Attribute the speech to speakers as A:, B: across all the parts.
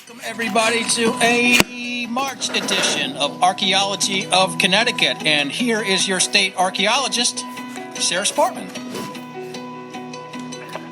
A: Welcome, everybody, to a March edition of Archaeology of Connecticut. And here is your state archaeologist, Sarah Sportman.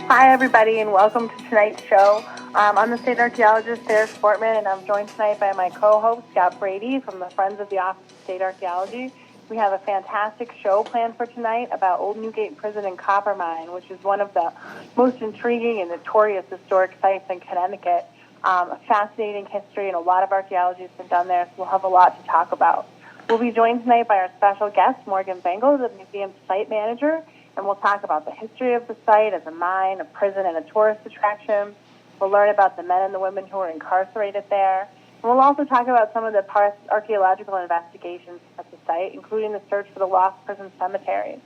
B: Hi, everybody, and welcome to tonight's show. I'm the state archaeologist, Sarah Sportman, and I'm joined tonight by my co-host, Scott Brady, from the Friends of the Office of State Archaeology. We have a fantastic show planned for tonight about Old Newgate Prison and Copper Mine, which is one of the most intriguing and notorious historic sites in Connecticut. A fascinating history, and a lot of archaeology has been done there, so we'll have a lot to talk about. We'll be joined tonight by our special guest, Morgan Bengel, the museum's site manager, and we'll talk about the history of the site as a mine, a prison, and a tourist attraction. We'll learn about the men and the women who were incarcerated there. And we'll also talk about some of the archaeological investigations at the site, including the search for the lost prison cemetery.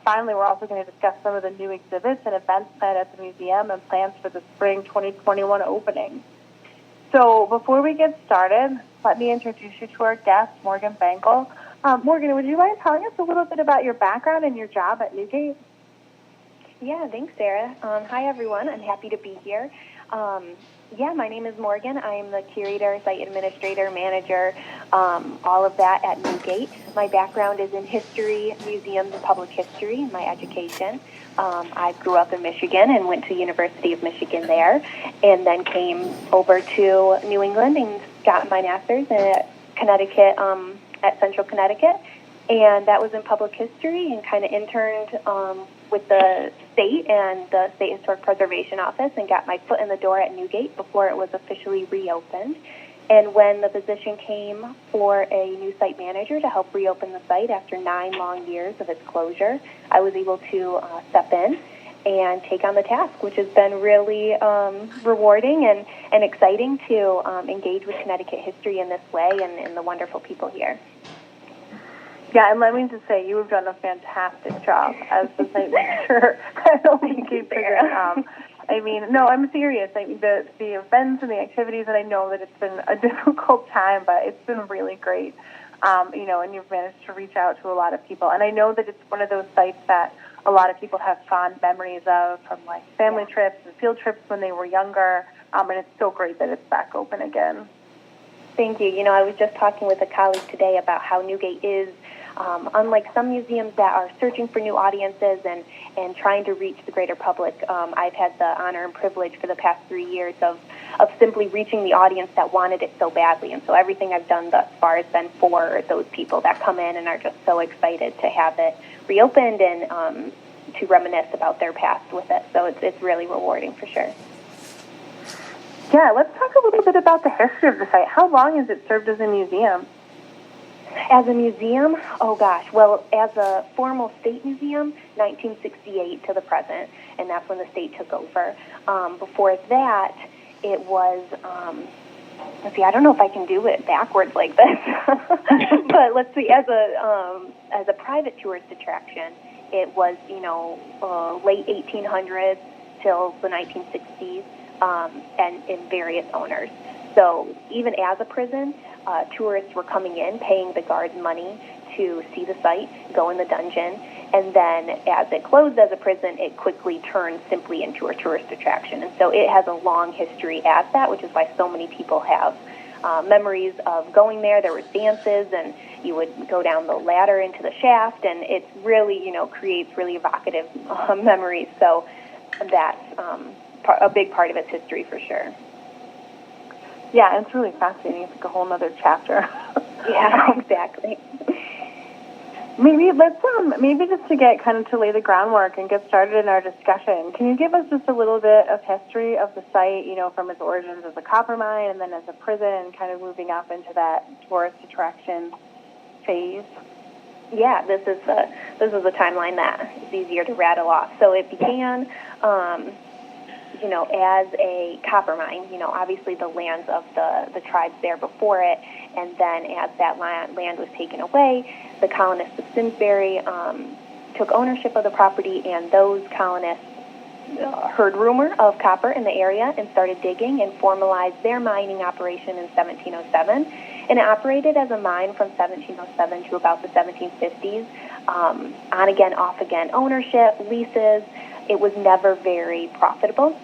B: Finally, we're also going to discuss some of the new exhibits and events planned at the museum and plans for the spring 2021 opening. So before we get started, let me introduce you to our guest, Morgan Bengel. Morgan, would you mind telling us a little bit about your background and your job at Newgate?
C: Yeah, thanks, Sarah. Hi, everyone. I'm happy to be here. My name is Morgan. I am the curator, site administrator, manager, all of that at Newgate. My background is in history, museums, and public history, my education. I grew up in Michigan and went to University of Michigan there, and then came over to New England and got my master's at Connecticut, at Central Connecticut, and that was in public history, and kind of interned with the state and the State Historic Preservation Office and got my foot in the door at Newgate before it was officially reopened. And when the position came for a new site manager to help reopen the site after 9 long years of its closure, I was able to step in and take on the task, which has been really rewarding and exciting to engage with Connecticut history in this way and the wonderful people here.
B: Yeah, and let me just say, you have done a fantastic job as the site manager at Newgate Prison. I'm serious. I mean, the events and the activities, and I know that it's been a difficult time, but it's been really great. And you've managed to reach out to a lot of people. And I know that it's one of those sites that a lot of people have fond memories of from, like, family trips and field trips when they were younger. And it's so great that it's back open again.
C: Thank you. I was just talking with a colleague today about how Newgate is, unlike some museums that are searching for new audiences and trying to reach the greater public, I've had the honor and privilege for the past 3 years of simply reaching the audience that wanted it so badly. And so everything I've done thus far has been for those people that come in and are just so excited to have it reopened and to reminisce about their past with it. So it's really rewarding for sure.
B: Yeah, let's talk a little bit about the history of the site. How long has it served as a museum?
C: As a museum, as a formal state museum, 1968 to the present, and that's when the state took over. Before that, it was, I don't know if I can do it backwards like this, but let's see, as a private tourist attraction, it was, late 1800s till the 1960s, and in various owners. So even as a prison, tourists were coming in, paying the guards money to see the site, go in the dungeon, and then as it closed as a prison, it quickly turned simply into a tourist attraction. And so it has a long history as that, which is why so many people have memories of going there. There were dances, and you would go down the ladder into the shaft, and it's really, creates really evocative memories. So that's a big part of its history for sure.
B: Yeah, it's really fascinating. It's like a whole other chapter.
C: Yeah, exactly.
B: Maybe just to get kind of to lay the groundwork and get started in our discussion, can you give us just a little bit of history of the site, from its origins as a copper mine and then as a prison, kind of moving up into that tourist attraction phase?
C: Yeah, this is a timeline that is easier to rattle off. So it began, as a copper mine, obviously the lands of the tribes there before it, and then as that land was taken away, the colonists of Simsbury took ownership of the property, and those colonists heard rumor of copper in the area and started digging and formalized their mining operation in 1707. And it operated as a mine from 1707 to about the 1750s, on again, off again ownership, leases. It was never very profitable.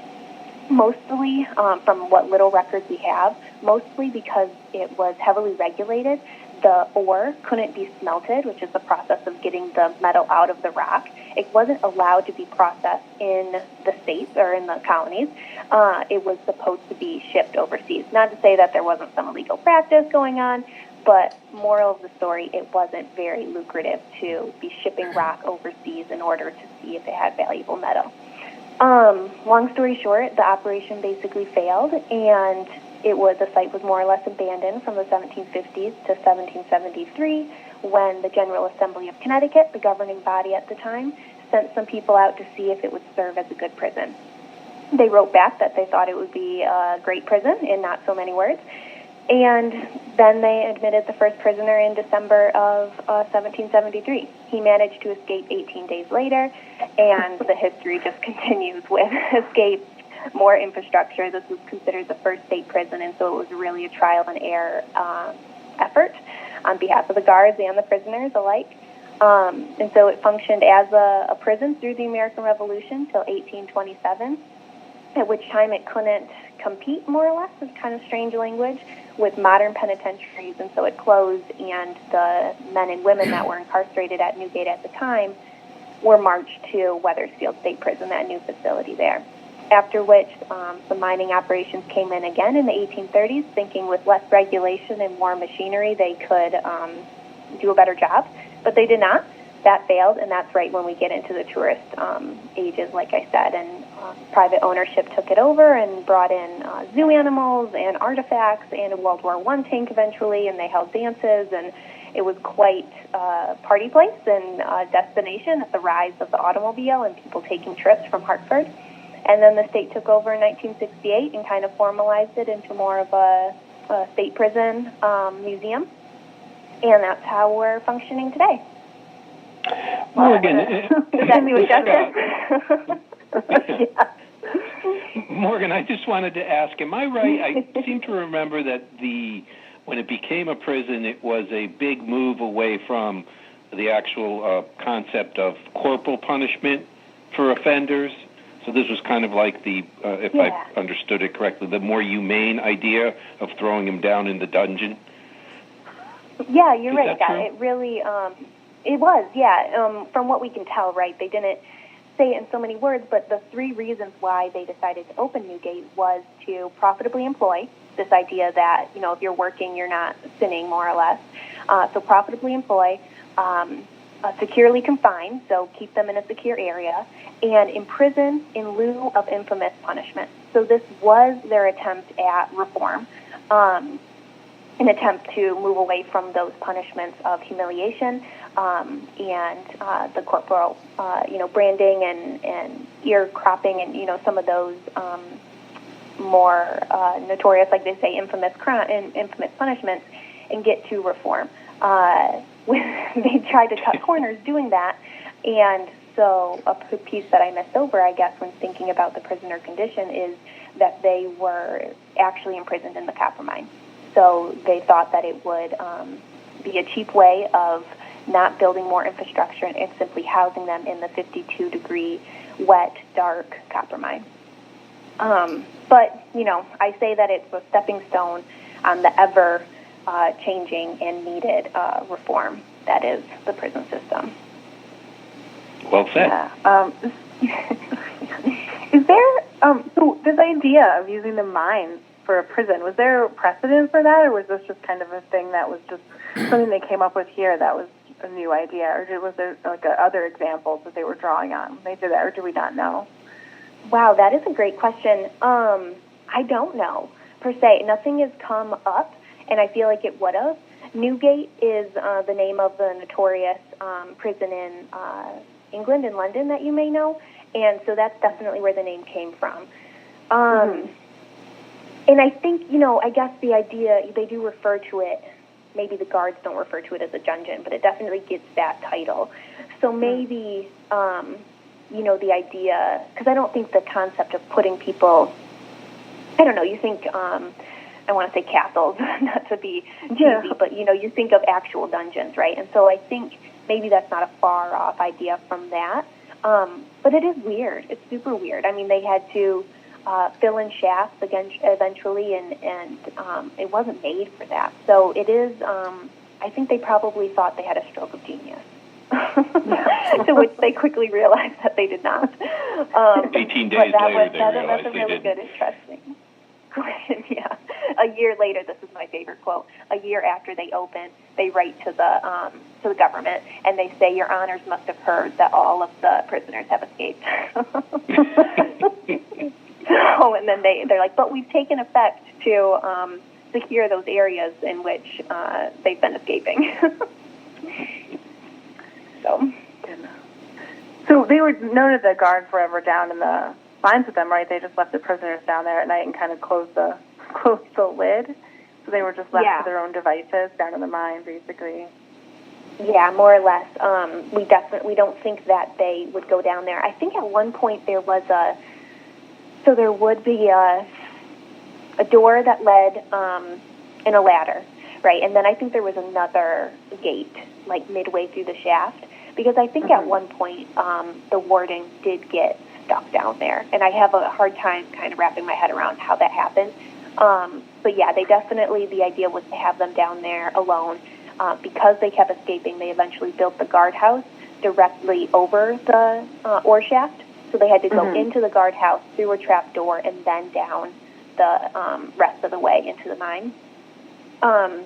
C: mostly, from what little records we have, mostly because it was heavily regulated. The ore couldn't be smelted, which is the process of getting the metal out of the rock. It wasn't allowed to be processed in the states or in the colonies. It was supposed to be shipped overseas. Not to say that there wasn't some illegal practice going on, but moral of the story, it wasn't very lucrative to be shipping rock overseas in order to see if it had valuable metal. Long story short, the operation basically failed, and the site was more or less abandoned from the 1750s to 1773, when the General Assembly of Connecticut, the governing body at the time, sent some people out to see if it would serve as a good prison. They wrote back that they thought it would be a great prison, in not so many words, and then they admitted the first prisoner in December of 1773. He managed to escape 18 days later, and the history just continues with escape, more infrastructure. This was considered the first state prison, and so it was really a trial and error effort on behalf of the guards and the prisoners alike. And so it functioned as a prison through the American Revolution till 1827, at which time it couldn't compete, more or less, is kind of strange language, with modern penitentiaries, and so it closed, and the men and women that were incarcerated at Newgate at the time were marched to Wethersfield State Prison, that new facility there. After which, the mining operations came in again in the 1830s, thinking with less regulation and more machinery they could do a better job, but they did not. That failed, and that's right when we get into the tourist ages, like I said, and private ownership took it over and brought in zoo animals and artifacts and a World War I tank eventually, and they held dances, and it was quite a party place and a destination at the rise of the automobile and people taking trips from Hartford. And then the state took over in 1968 and kind of formalized it into more of a state prison museum, and that's how we're functioning today.
D: Morgan,
C: does that do it justice?
B: Yeah.
D: Morgan, I just wanted to ask, am I right? I seem to remember that when it became a prison, it was a big move away from the actual concept of corporal punishment for offenders. So this was kind of like if I understood it correctly, the more humane idea of throwing him down in the dungeon.
C: Yeah, you're right, Scott.
D: True?
C: It really, it was, yeah. From what we can tell, right, they didn't say it in so many words, but the three reasons why they decided to open Newgate was to profitably employ, this idea that, if you're working, you're not sinning, more or less. So profitably employ, securely confine, so keep them in a secure area, and imprison in lieu of infamous punishment. So this was their attempt at reform. An attempt to move away from those punishments of humiliation and the corporal, branding and ear cropping and, some of those more notorious, like they say, infamous punishments, and get to reform. They tried to cut corners doing that, and so a piece that I missed over, I guess, when thinking about the prisoner condition is that they were actually imprisoned in the copper mine. So they thought that it would be a cheap way of not building more infrastructure and simply housing them in the 52-degree, wet, dark copper mine. But, I say that it's a stepping stone on the ever-changing and needed reform that is the prison system.
D: Well said.
B: Yeah. Is there, so this idea of using the mines for a prison, was there precedent for that, or was this just kind of a thing that was just something they came up with here that was a new idea, or was there other examples that they were drawing on when they did that, or do we not know?
C: Wow, that is a great question. I don't know, per se. Nothing has come up, and I feel like it would have. Newgate is the name of the notorious prison in England, in London, that you may know, and so that's definitely where the name came from. And I think, I guess the idea, they do refer to it, maybe the guards don't refer to it as a dungeon, but it definitely gets that title. So maybe, the idea, because I don't think the concept of putting people, I don't know, you think, I want to say castles, not to be cheesy, but, you think of actual dungeons, right? And so I think maybe that's not a far-off idea from that. But it is weird. It's super weird. I mean, they had to fill in shafts again eventually, and it wasn't made for that. So it is. I think they probably thought they had a stroke of genius, to which they quickly realized that they did not.
D: 18 days later, they realized
C: that's a
D: they
C: really
D: didn't.
C: good, interesting question. Yeah, a year later, this is my favorite quote. A year after they open, they write to the government, and they say, "Your honors must have heard that all of the prisoners have escaped." So, and then they're like, "But we've taken effect to secure those areas in which they've been escaping."
B: So they were noted the guards were ever down in the mines with them, right? They just left the prisoners down there at night and kind of closed the lid. So they were just left to their own devices down in the mine, basically.
C: Yeah, more or less. We don't think that they would go down there. I think at one point there would be a door that led in a ladder, right? And then I think there was another gate, like midway through the shaft, because I think at one point the warden did get stuck down there, and I have a hard time kind of wrapping my head around how that happened. But yeah, the idea was to have them down there alone. Because they kept escaping, they eventually built the guardhouse directly over the ore shaft. So they had to go into the guardhouse through a trap door and then down the rest of the way into the mine.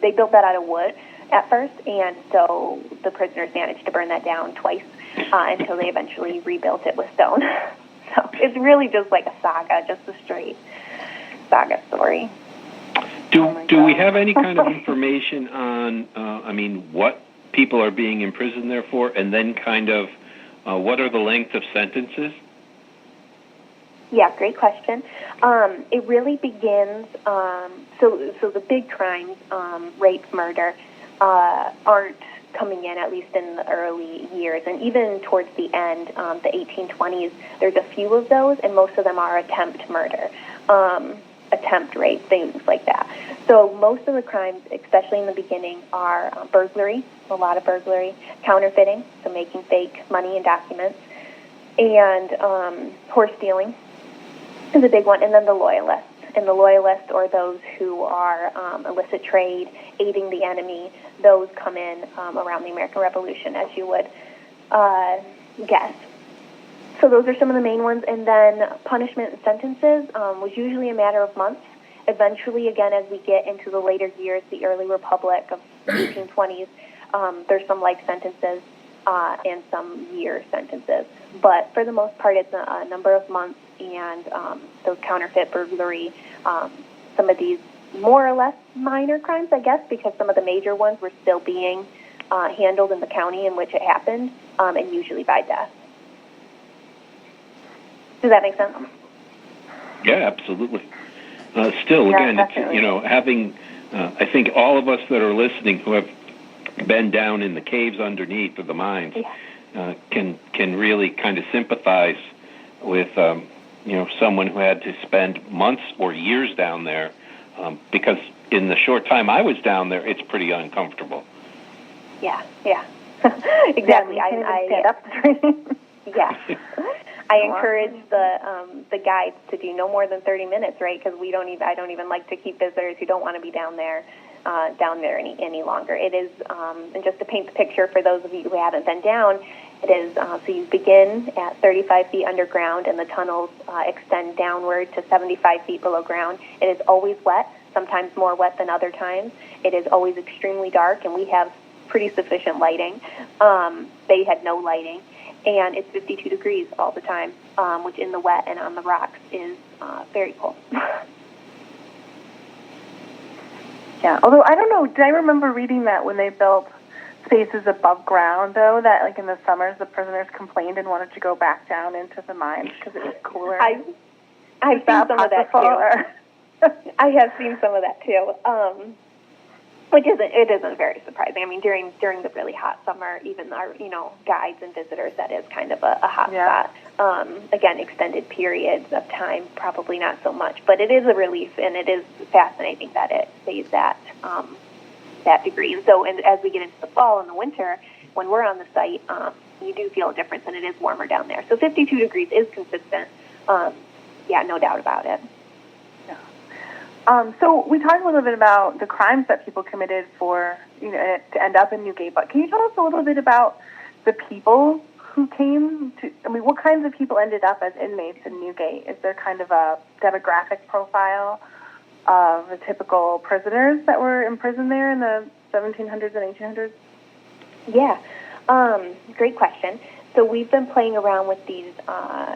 C: They built that out of wood at first, and so the prisoners managed to burn that down twice until they eventually rebuilt it with stone. So it's really just like a saga, just a straight saga story.
D: Do we have any kind of information on, what people are being imprisoned there for, and then kind of what are the length of sentences?
C: Yeah, great question. It really begins, so the big crimes, rape, murder, aren't coming in, at least in the early years. And even towards the end, the 1820s, there's a few of those, and most of them are attempt murder, attempt rape, things like that. So most of the crimes, especially in the beginning, are burglary, a lot of burglary, counterfeiting, so making fake money and documents, and horse stealing is a big one, and then the Loyalists. And the Loyalists, or those who are illicit trade, aiding the enemy, those come in around the American Revolution, as you would guess. So those are some of the main ones. And then punishment and sentences was usually a matter of months. Eventually, again, as we get into the later years, the early republic of the 1820s, there's some life sentences and some year sentences. But for the most part, it's a number of months, and those counterfeit, burglary, some of these more or less minor crimes, I guess, because some of the major ones were still being handled in the county in which it happened, and usually by death. Does that make sense?
D: Yeah, absolutely. Still, again, it's, having, I think all of us that are listening who have been down in the caves underneath of the mines can really kind of sympathize with, someone who had to spend months or years down there, because in the short time I was down there, it's pretty uncomfortable.
C: Yeah. Exactly.
B: I stand up.
C: Yeah. I encourage the guides to do no more than 30 minutes, right? Because I don't even like to keep visitors who don't want to be down there any longer. It is, and just to paint the picture for those of you who haven't been down, it is, so you begin at 35 feet underground, and the tunnels extend downward to 75 feet below ground. It is always wet, sometimes more wet than other times. It is always extremely dark, and we have pretty sufficient lighting. They had no lighting. And it's 52 degrees all the time, which in the wet and on the rocks is very cold.
B: Yeah, although I don't know, did I remember reading that when they built spaces above ground, though, that like in the summers the prisoners complained and wanted to go back down into the mines because it was cooler?
C: I've seen some of that too. I have seen some of that too. Which isn't very surprising. I mean, during the really hot summer, even our guides and visitors, that is kind of a hot spot. Again, extended periods of time, probably not so much, but it is a relief, and it is fascinating that it stays that degree. And so, as we get into the fall and the winter, when we're on the site, you do feel a difference, and it is warmer down there. So 52 degrees is consistent. Yeah, no doubt about it.
B: So we talked a little bit about the crimes that people committed for, to end up in Newgate, but can you tell us a little bit about the people who came to, what kinds of people ended up as inmates in Newgate? Is there kind of a demographic profile of the typical prisoners that were imprisoned there in the 1700s and 1800s?
C: Yeah, great question. So we've been playing around with these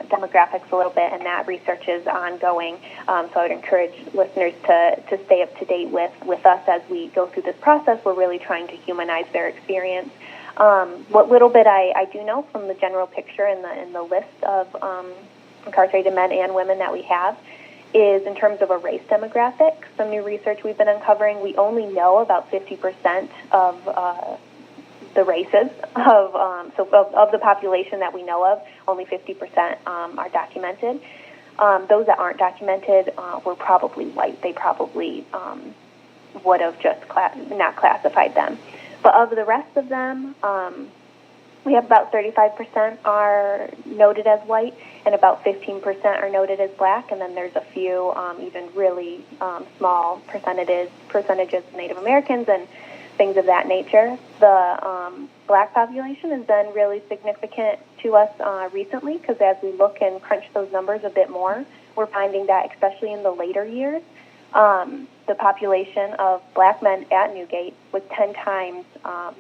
C: demographics a little bit, and that research is ongoing. So I would encourage listeners to stay up to date with us as we go through this process. We're really trying to humanize their experience. What little bit I do know from the general picture in the list of incarcerated men and women that we have is in terms of a race demographic. Some new research we've been uncovering, we only know about 50% of the races of the population that we know of. Only 50% are documented. Those that aren't documented were probably white. They probably would have just not classified them. But of the rest of them, we have about 35% are noted as white, and about 15% are noted as black, and then there's a few even really small percentages of Native Americans and things of that nature. The black population has been really significant to us recently, because as we look and crunch those numbers a bit more, we're finding that especially in the later years, the population of black men at Newgate was 10 times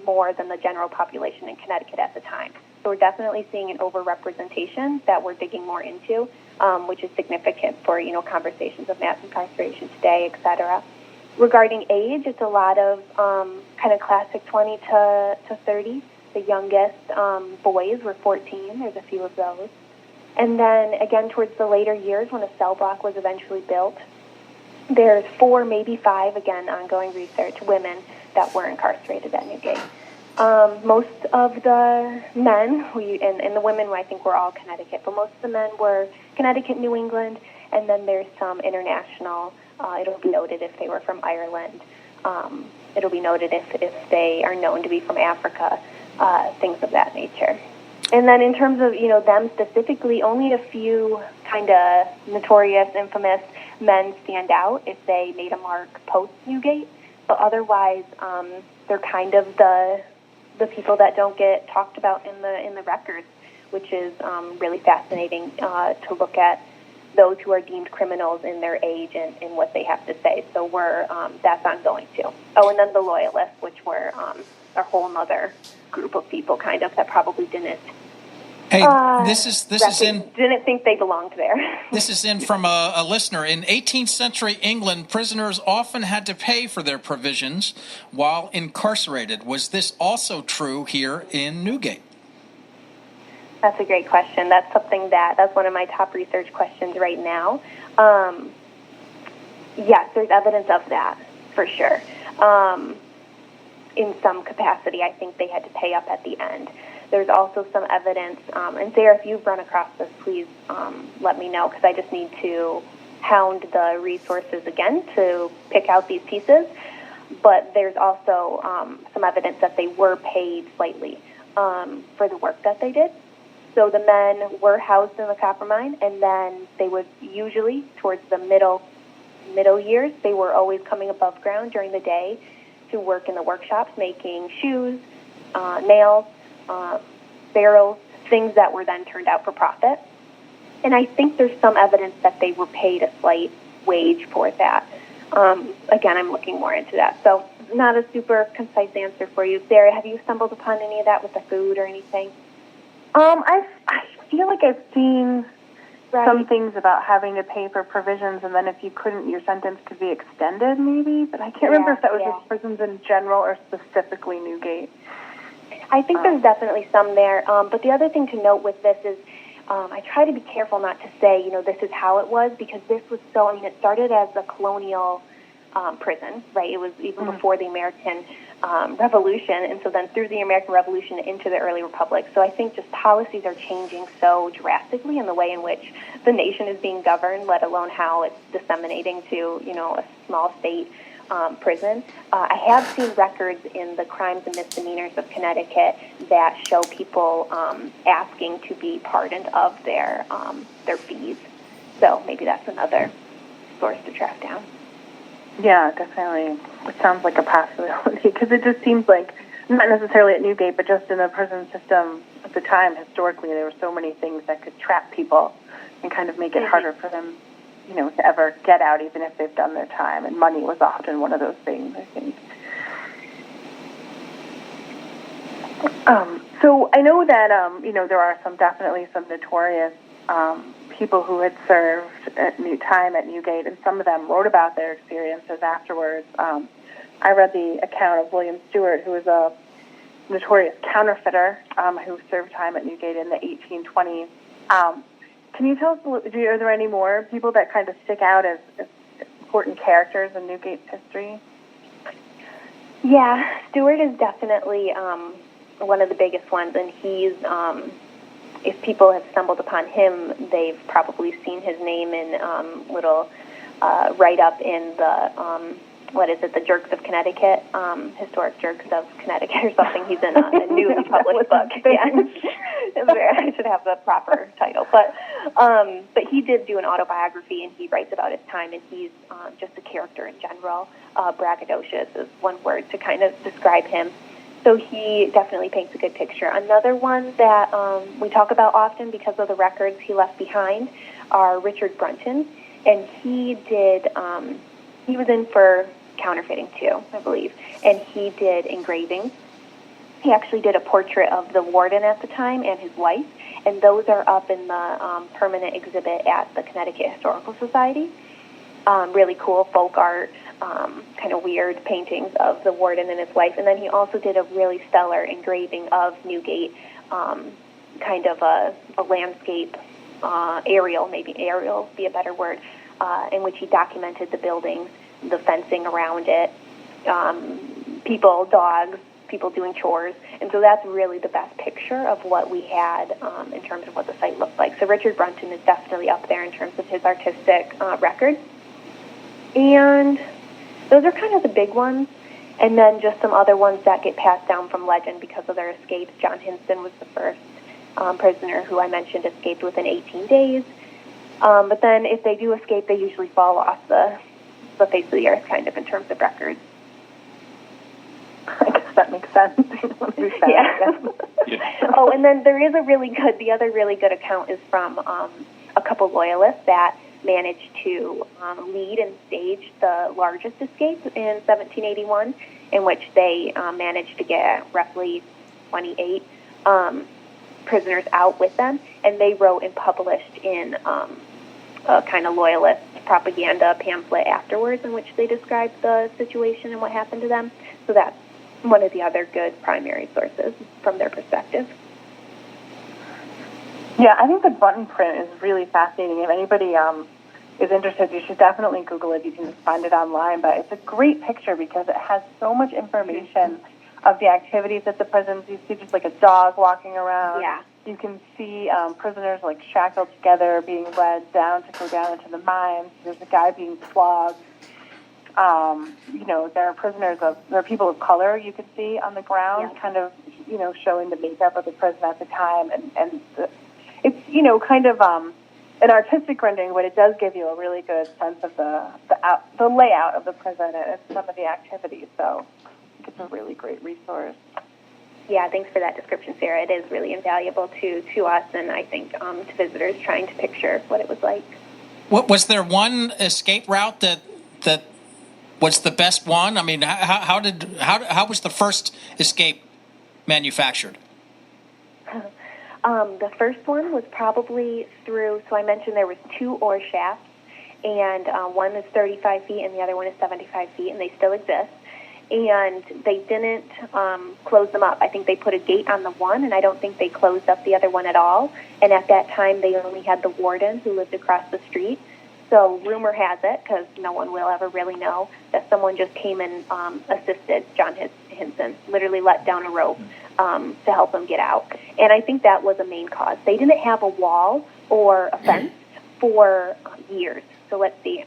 C: more than the general population in Connecticut at the time. So we're definitely seeing an overrepresentation that we're digging more into, which is significant for conversations of mass incarceration today, et cetera. Regarding age, it's a lot of kind of classic 20 to 30. The youngest boys were 14. There's a few of those. And then, again, towards the later years, when a cell block was eventually built, there's 4, maybe 5, again, ongoing research, women that were incarcerated at Newgate. Most of the men, and the women, I think, were all Connecticut, but most of the men were Connecticut, New England, and then there's some international. It'll be noted if they were from Ireland. It'll be noted if they are known to be from Africa, things of that nature. And then in terms of, them specifically, only a few kind of notorious, infamous men stand out if they made a mark post-Newgate. But otherwise, they're kind of the people that don't get talked about in the records, which is really fascinating to look at those who are deemed criminals in their age and what they have to say. So that's ongoing too. Oh, and then the Loyalists, which were a whole other group of people kind of that probably didn't.
A: Hey, this is in.
C: Didn't think they belonged there.
A: This is in from a listener. In 18th century England, prisoners often had to pay for their provisions while incarcerated. Was this also true here in Newgate?
C: That's a great question. That's something that's one of my top research questions right now. Yes, there's evidence of that, for sure. In some capacity, I think they had to pay up at the end. There's also some evidence, and Sarah, if you've run across this, please let me know, because I just need to hound the resources again to pick out these pieces. But there's also some evidence that they were paid slightly for the work that they did. So the men were housed in the copper mine, and then they would usually, towards the middle years, they were always coming above ground during the day to work in the workshops, making shoes, nails, barrels, things that were then turned out for profit. And I think there's some evidence that they were paid a slight wage for that. Again, I'm looking more into that. So not a super concise answer for you. Sarah, have you stumbled upon any of that with the food or anything?
B: I feel like I've seen some things about having to pay for provisions, and then if you couldn't, your sentence could be extended, maybe. But I can't remember if that was just prisons in general or specifically Newgate.
C: I think there's definitely some there. But the other thing to note with this is I try to be careful not to say, this is how it was, because this was it started as a colonial prison, right? It was even before the American Revolution, and so then through the American Revolution into the early republic. So I think just policies are changing so drastically in the way in which the nation is being governed, let alone how it's disseminating to, a small state prison. I have seen records in the crimes and misdemeanors of Connecticut that show people asking to be pardoned of their fees. So maybe that's another source to track down.
B: Yeah, definitely. It sounds like a possibility because it just seems like, not necessarily at Newgate, but just in the prison system at the time, historically, there were so many things that could trap people and kind of make it harder for them, to ever get out, even if they've done their time. And money was often one of those things, I think. So I know that, there are definitely some notorious people who had served time at Newgate, and some of them wrote about their experiences afterwards. I read the account of William Stewart, who was a notorious counterfeiter who served time at Newgate in the 1820s. Can you tell us, are there any more people that kind of stick out as important characters in Newgate's history?
C: Yeah, Stewart is definitely one of the biggest ones, and he's, if people have stumbled upon him, they've probably seen his name in little write-up in the, the Jerks of Connecticut, Historic Jerks of Connecticut or something. He's in a newly published book. Yeah. I should have the proper title. But he did do an autobiography, and he writes about his time, and he's just a character in general. Braggadocious is one word to kind of describe him. So he definitely paints a good picture. Another one that we talk about often because of the records he left behind are Richard Brunton, and he did, he was in for counterfeiting too, I believe, and he did engravings. He actually did a portrait of the warden at the time and his wife, and those are up in the permanent exhibit at the Connecticut Historical Society. Really cool folk art, kind of weird paintings of the warden and his wife. And then he also did a really stellar engraving of Newgate, kind of a landscape aerial, maybe aerial would be a better word, in which he documented the buildings, the fencing around it, people, dogs, people doing chores. And so that's really the best picture of what we had in terms of what the site looked like. So Richard Brunton is definitely up there in terms of his artistic record. And those are kind of the big ones. And then just some other ones that get passed down from legend because of their escapes. John Hinston was the first prisoner who I mentioned escaped within 18 days. But then if they do escape, they usually fall off the face of the earth, kind of, in terms of records.
B: I guess that makes sense.
C: Yeah. Oh, and then there is the other really good account is from a couple Loyalists that managed to lead and stage the largest escape in 1781, in which they managed to get roughly 28 prisoners out with them, and they wrote and published in a kind of Loyalist propaganda pamphlet afterwards in which they described the situation and what happened to them. So that's one of the other good primary sources from their perspective.
B: Yeah, I think the Brunton print is really fascinating. If anybody is interested, you should definitely Google it. You can just find it online. But it's a great picture because it has so much information of the activities at the prisons. You see just like a dog walking around.
C: Yeah. You
B: can see prisoners like shackled together being led down to go down into the mines. There's a guy being flogged. There are people of color you can see on the ground, kind of, showing the makeup of the prison at the time. And it's, kind of an artistic rendering, but it does give you a really good sense of the layout of the prison and some of the activities. So I think it's a really great resource.
C: Yeah, thanks for that description, Sarah. It is really invaluable to us, and I think to visitors trying to picture what it was like.
A: What was there one escape route that was the best one? I mean, how was the first escape manufactured?
C: The first one was probably through. So I mentioned there was 2 ore shafts, and one is 35 feet, and the other one is 75 feet, and they still exist. And they didn't close them up. I think they put a gate on the one, and I don't think they closed up the other one at all. And at that time, they only had the warden who lived across the street. So rumor has it, because no one will ever really know, that someone just came and assisted John Hinson, literally let down a rope to help him get out. And I think that was a main cause. They didn't have a wall or a fence for years. So let's see.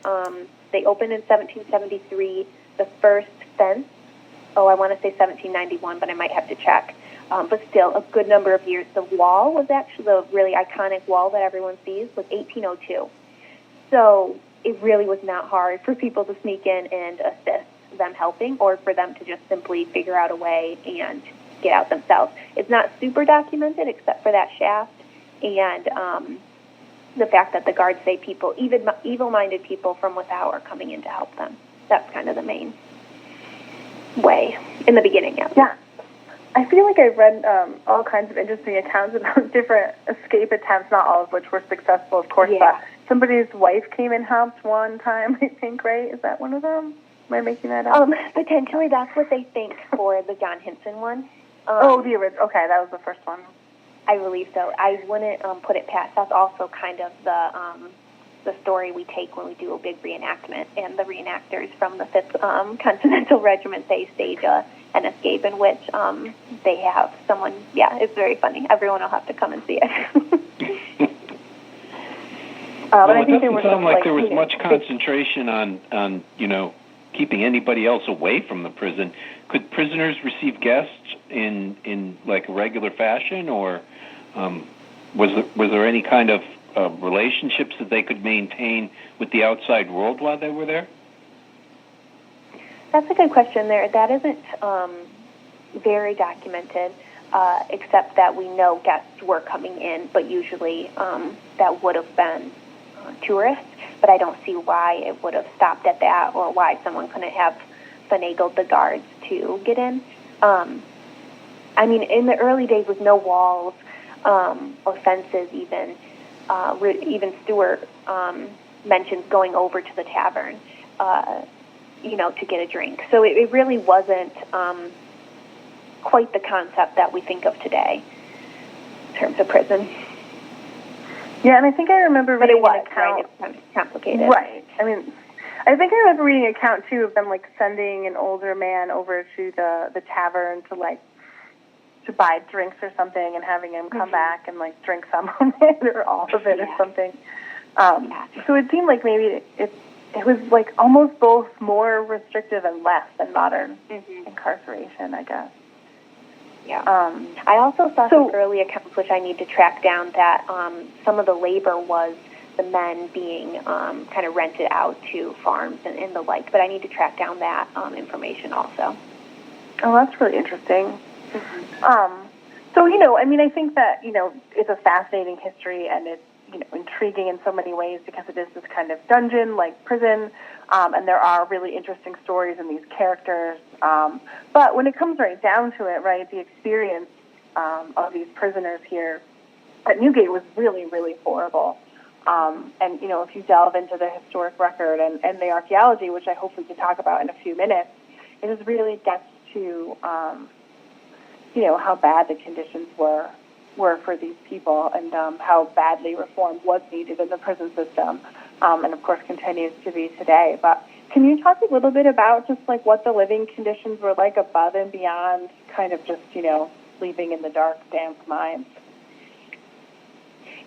C: They opened in 1773. The first fence, I want to say 1791, but I might have to check. But still, a good number of years. The wall was actually the really iconic wall that everyone sees was 1802. So it really was not hard for people to sneak in and assist them helping, or for them to just simply figure out a way and get out themselves. It's not super documented except for that shaft and the fact that the guards say people, even evil-minded people from without, are coming in to help them. That's kind of the main way in the beginning.
B: Yeah. I feel like I've read all kinds of interesting accounts about different escape attempts, not all of which were successful, of course, but somebody's wife came and helped one time, I think, right? Is that one of them? Am I making that up?
C: Potentially, that's what they think for the John Hinson one.
B: The original. Okay, that was the first one.
C: I believe so. I wouldn't put it past. That's also kind of the story we take when we do a big reenactment, and the reenactors from the 5th Continental Regiment, they stage an escape in which they have someone. Yeah, it's very funny. Everyone will have to come and see it.
D: Well, it doesn't sound like there was much concentration on keeping anybody else away from the prison. Could prisoners receive guests in like a regular fashion, or was there any kind of relationships that they could maintain with the outside world while they were there?
C: That's a good question. That isn't very documented, except that we know guests were coming in, but usually that would have been tourists. But I don't see why it would have stopped at that, or why someone couldn't have finagled the guards to get in. I mean, in the early days with no walls or fences even Stewart mentions going over to the tavern, to get a drink. So it really wasn't quite the concept that we think of today in terms of prison.
B: Yeah, and I think I remember reading an account.
C: Right? It's kind of complicated.
B: Right. I mean, I think I remember reading an account, too, of them, like, sending an older man over to the tavern to buy drinks or something, and having him come back and, like, drink some of it or all of it or something. So it seemed like maybe it was, like, almost both more restrictive and less than modern incarceration, I guess.
C: Yeah. I also saw some early accounts, which I need to track down, that some of the labor was the men being kind of rented out to farms and the like, but I need to track down that information also.
B: Oh, that's really interesting. So, I mean, I think that, it's a fascinating history, and it's, intriguing in so many ways, because it is this kind of dungeon, like prison, and there are really interesting stories in these characters. But when it comes right down to it, right, the experience of these prisoners here at Newgate was really, really horrible. And, if you delve into the historic record and the archaeology, which I hope we can talk about in a few minutes, it just really gets to, how bad the conditions were for these people, and how badly reform was needed in the prison system, and of course continues to be today. But can you talk a little bit about just like what the living conditions were like above and beyond kind of just, sleeping in the dark, damp mines?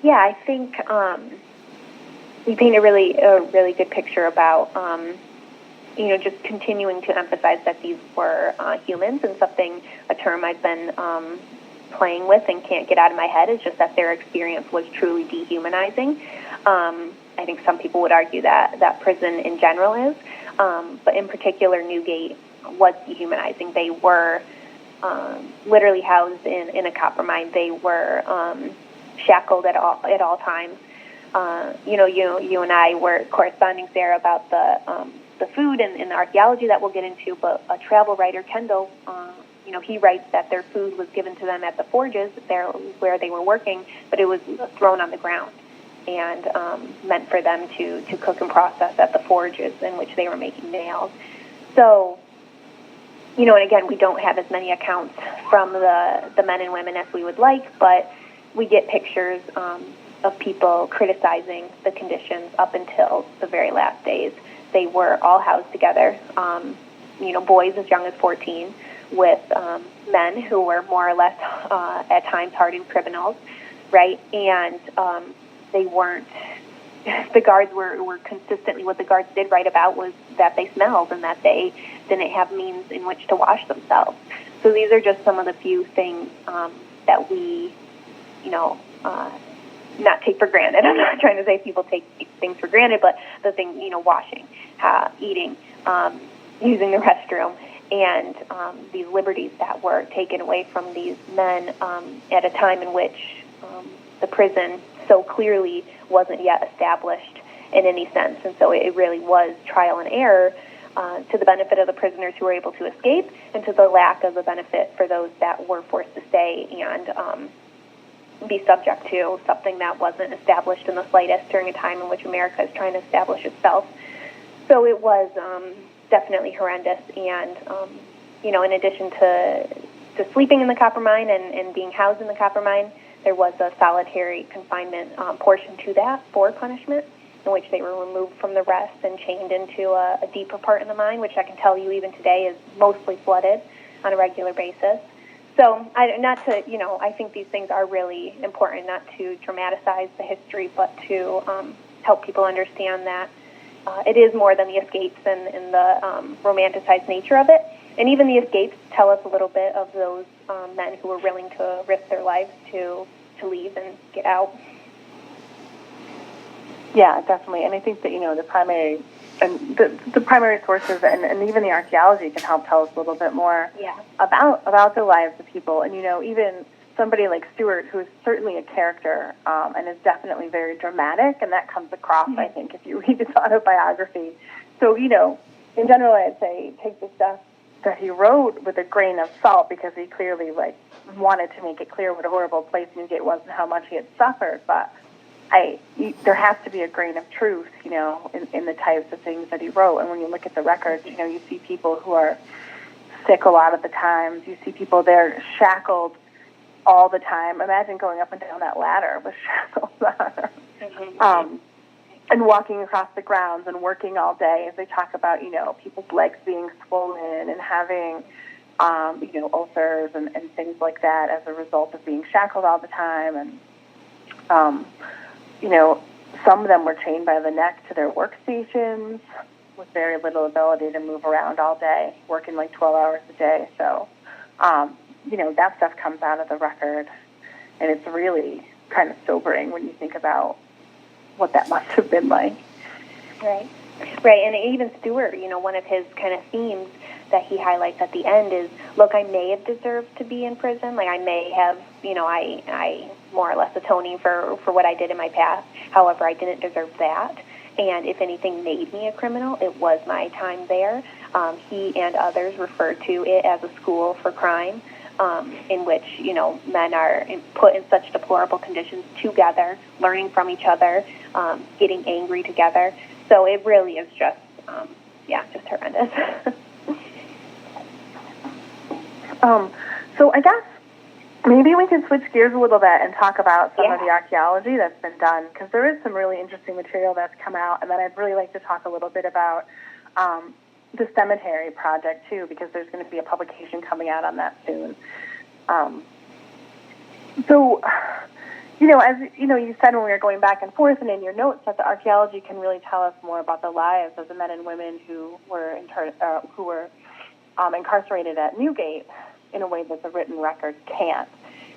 C: Yeah, I think you paint a really good picture about, just continuing to emphasize that these were humans, and a term I've been playing with and can't get out of my head is just that their experience was truly dehumanizing. I think some people would argue that prison in general is, but in particular Newgate was dehumanizing. They were literally housed in a copper mine. They were shackled at all times. You and I were corresponding, Sarah, about the food and the archaeology that we'll get into, but a travel writer, Kendall, he writes that their food was given to them at the forges there where they were working, but it was thrown on the ground and meant for them to cook and process at the forges in which they were making nails. So, and again, we don't have as many accounts from the men and women as we would like, but we get pictures of people criticizing the conditions up until the very last days. They were all housed together, boys as young as 14, with men who were more or less at times hardened criminals, right? And they weren't, the guards were consistently, what the guards did write about was that they smelled and that they didn't have means in which to wash themselves. So these are just some of the few things that we, not take for granted. I'm not trying to say people take things for granted, but the thing, washing, eating, using the restroom, and these liberties that were taken away from these men at a time in which the prison so clearly wasn't yet established in any sense. And so it really was trial and error to the benefit of the prisoners who were able to escape, and to the lack of a benefit for those that were forced to stay and be subject to something that wasn't established in the slightest during a time in which America is trying to establish itself. So it was definitely horrendous. And, in addition to sleeping in the copper mine and being housed in the copper mine, there was a solitary confinement portion to that for punishment, in which they were removed from the rest and chained into a deeper part in the mine, which I can tell you even today is mostly flooded on a regular basis. So I think these things are really important, not to dramatize the history, but to help people understand that it is more than the escapes and the romanticized nature of it. And even the escapes tell us a little bit of those men who were willing to risk their lives to leave and get out.
B: Yeah, definitely. And I think that, the primary sources and even the archaeology can help tell us a little bit more about the lives of people. And, even somebody like Stewart, who is certainly a character and is definitely very dramatic, and that comes across, I think, if you read his autobiography. So, in general, I'd say take the stuff that he wrote with a grain of salt, because he clearly, wanted to make it clear what a horrible place Newgate was and how much he had suffered. But there has to be a grain of truth, in the types of things that he wrote. And when you look at the records, you see people who are sick a lot of the times. You see people there shackled all the time. Imagine going up and down that ladder with shackles on. And walking across the grounds and working all day, as they talk about, people's legs being swollen and having, ulcers and things like that as a result of being shackled all the time. And, some of them were chained by the neck to their workstations with very little ability to move around all day, working 12 hours a day. So, that stuff comes out of the record, and it's really kind of sobering when you think about what that must have been like.
C: Right. And even Stewart, one of his kind of themes that he highlights at the end is, look, I may have deserved to be in prison. I may have, I more or less atoning for what I did in my past. However, I didn't deserve that. And if anything made me a criminal, it was my time there. He and others refer to it as a school for crime, in which, men are put in such deplorable conditions together, learning from each other, getting angry together. So it really is just, just horrendous.
B: So I guess maybe we can switch gears a little bit and talk about some of the archaeology that's been done, because there is some really interesting material that's come out, and then I'd really like to talk a little bit about the cemetery project, too, because there's going to be a publication coming out on that soon. As you said when we were going back and forth, and in your notes, that the archaeology can really tell us more about the lives of the men and women who were incarcerated at Newgate in a way that the written record can't.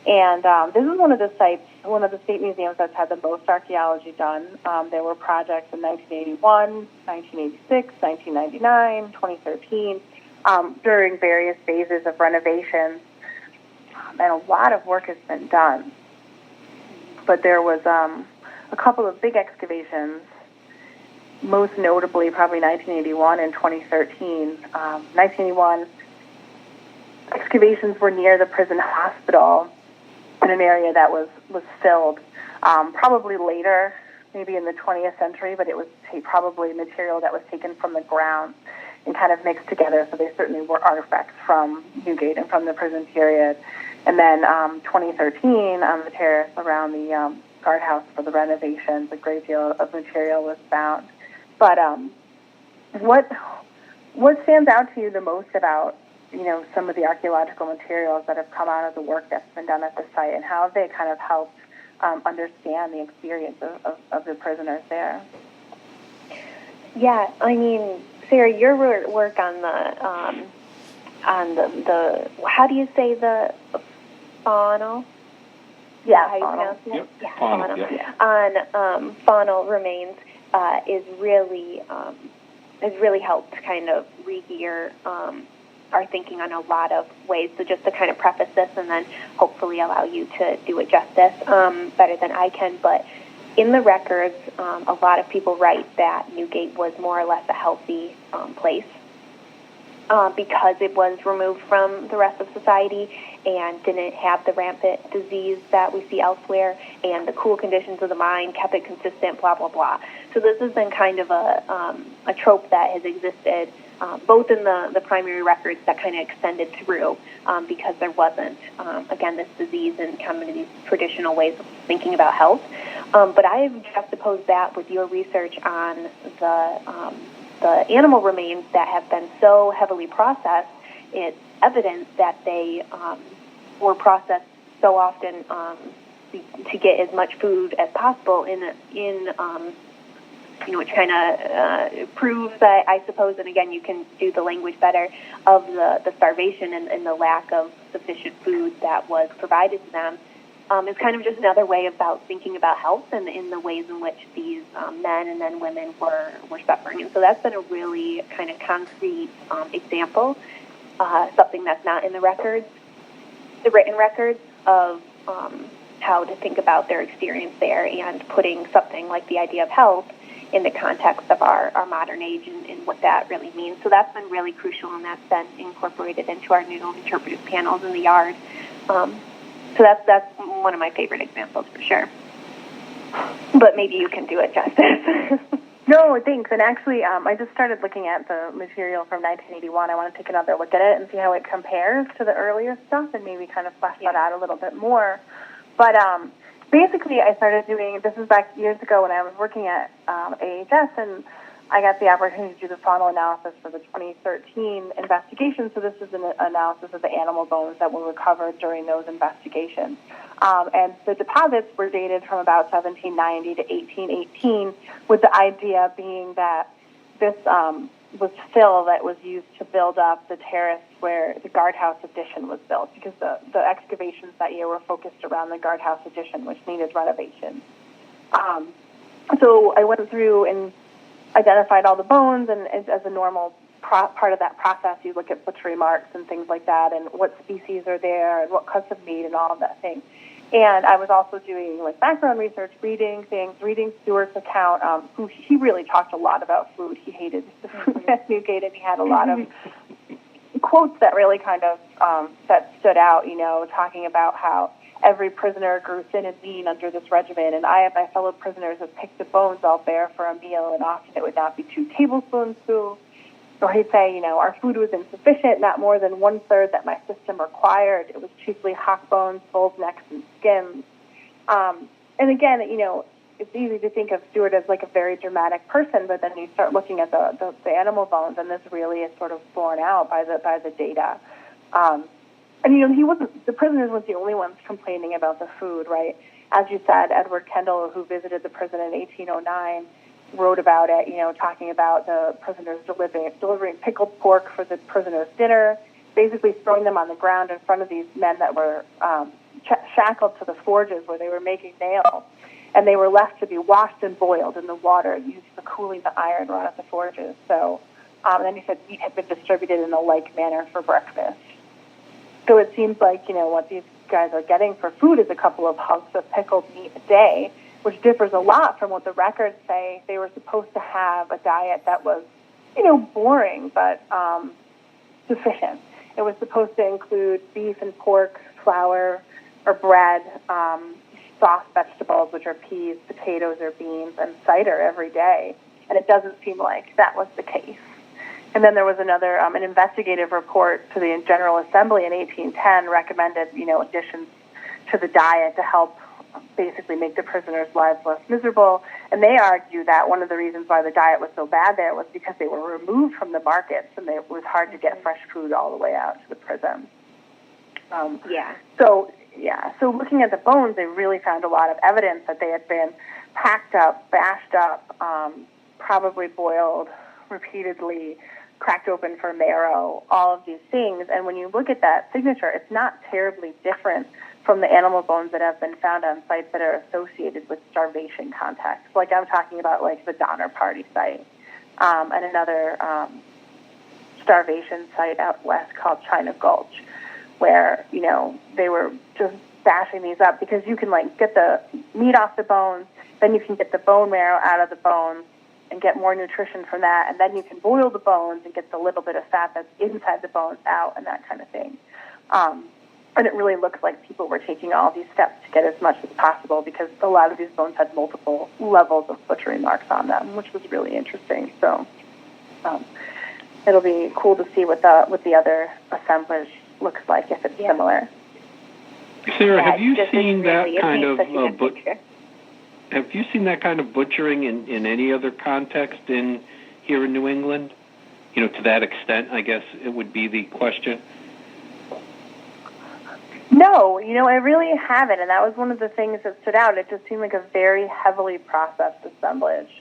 B: And this is one of the sites, one of the state museums that's had the most archaeology done. There were projects in 1981, 1986, 1999, 2013, during various phases of renovations, and a lot of work has been done. But there was a couple of big excavations, most notably probably 1981 and 2013. 1981, excavations were near the prison hospital in an area that was filled, probably later, maybe in the 20th century, but it was probably material that was taken from the ground and kind of mixed together, so they certainly were artifacts from Newgate and from the prison period. And then 2013, on the terrace around the guardhouse for the renovations, a great deal of material was found. But what stands out to you the most about some of the archaeological materials that have come out of the work that's been done at the site, and how have they kind of helped understand the experience of the prisoners there?
C: Yeah, I mean, Sarah, your work on the how do you say the faunal?
B: Yeah,
C: how you
B: faunal.
C: pronounce it?
D: Yep.
C: Yeah,
D: Faunal,
C: faunal.
D: yeah.
C: On faunal remains is really has really helped kind of regear our thinking on a lot of ways. So just to kind of preface this and then hopefully allow you to do it justice better than I can, but in the records, a lot of people write that Newgate was more or less a healthy place because it was removed from the rest of society and didn't have the rampant disease that we see elsewhere, and the cool conditions of the mine kept it consistent, blah, blah, blah. So this has been kind of a trope that has existed both in the primary records that kind of extended through because there wasn't, again, this disease and kind of these traditional ways of thinking about health. But I have juxtaposed that with your research on the animal remains that have been so heavily processed. It's evidence that they were processed so often to get as much food as possible which kind of proves that, I suppose, and again, you can do the language better, of the starvation and the lack of sufficient food that was provided to them. It's kind of just another way about thinking about health and in the ways in which these men and then women were suffering. And so that's been a really kind of concrete example, something that's not in the records, the written records of how to think about their experience there and putting something like the idea of health in the context of our modern age and what that really means. So that's been really crucial, and that's been incorporated into our new interpretive panels in the yard. So that's one of my favorite examples for sure. But maybe you can do it justice.
B: No, thanks. And actually, I just started looking at the material from 1981. I want to take another look at it and see how it compares to the earlier stuff and maybe kind of flesh that out a little bit more. But basically, I started doing, this was back years ago when I was working at AHS, and I got the opportunity to do the faunal analysis for the 2013 investigation. So this is an analysis of the animal bones that were recovered during those investigations. And the deposits were dated from about 1790 to 1818, with the idea being that this was fill that was used to build up the terrace where the guardhouse addition was built, because the excavations that year were focused around the guardhouse addition, which needed renovation. So I went through and identified all the bones, and as a normal part of that process, you look at butchery marks and things like that, and what species are there, and what cuts of meat, and all of that thing. And I was also doing like background research, reading Stewart's account. He really talked a lot about food. He hated the food at Newgate, and he had a lot of quotes that really kind of that stood out. Talking about how every prisoner grew thin and lean under this regimen, and I and my fellow prisoners have picked the bones out there for a meal, and often it would not be 2 tablespoons full. Or he'd say, our food was insufficient, not more than 1/3 that my system required. It was chiefly hock bones, bulls' necks, and skins. And again, it's easy to think of Stewart as like a very dramatic person, but then you start looking at the animal bones, and this really is sort of borne out by the data. And he wasn't. The prisoners weren't the only ones complaining about the food, right? As you said, Edward Kendall, who visited the prison in 1809, wrote about it. Talking about the prisoners delivering pickled pork for the prisoners' dinner, basically throwing them on the ground in front of these men that were shackled to the forges where they were making nails, and they were left to be washed and boiled in the water used for cooling the iron rod at the forges. So, and then he said meat had been distributed in a like manner for breakfast. So it seems like, what these guys are getting for food is a couple of hunks of pickled meat a day, which differs a lot from what the records say. They were supposed to have a diet that was, boring, but sufficient. It was supposed to include beef and pork, flour or bread, soft vegetables, which are peas, potatoes or beans, and cider every day. And it doesn't seem like that was the case. And then there was another, an investigative report to the General Assembly in 1810 recommended, additions to the diet to help basically make the prisoners' lives less miserable. And they argue that one of the reasons why the diet was so bad there was because they were removed from the markets, and it was hard to get fresh food all the way out to the prison. So looking at the bones, they really found a lot of evidence that they had been packed up, bashed up, probably boiled repeatedly, cracked open for marrow, all of these things. And when you look at that signature, it's not terribly different from the animal bones that have been found on sites that are associated with starvation contexts. Like I'm talking about like the Donner Party site and another starvation site out west called China Gulch, where, you know, they were just bashing these up because you can like get the meat off the bones, then you can get the bone marrow out of the bones and get more nutrition from that, and then you can boil the bones and get the little bit of fat that's inside the bones out and that kind of thing. And it really looks like people were taking all these steps to get as much as possible because a lot of these bones had multiple levels of butchery marks on them, which was really interesting. So it'll be cool to see what the other assemblage looks like if it's similar.
D: Sarah, have you seen that kind of have you seen that kind of butchering in any other context here in New England? You know, to that extent, I guess it would be the question.
B: No, you know, I really haven't, and that was one of the things that stood out. It just seemed like a very heavily processed assemblage,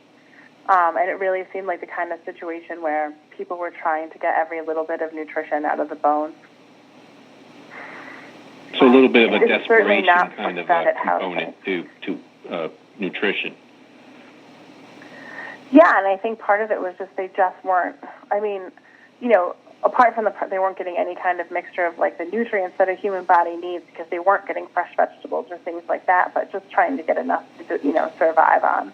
B: and it really seemed like the kind of situation where people were trying to get every little bit of nutrition out of the bones.
D: So a little bit of a desperation kind of a component to nutrition.
B: Yeah, and I think part of it was just they just weren't, I mean, you know, apart from the part they weren't getting any kind of mixture of like the nutrients that a human body needs because they weren't getting fresh vegetables or things like that, but just trying to get enough to, you know, survive on.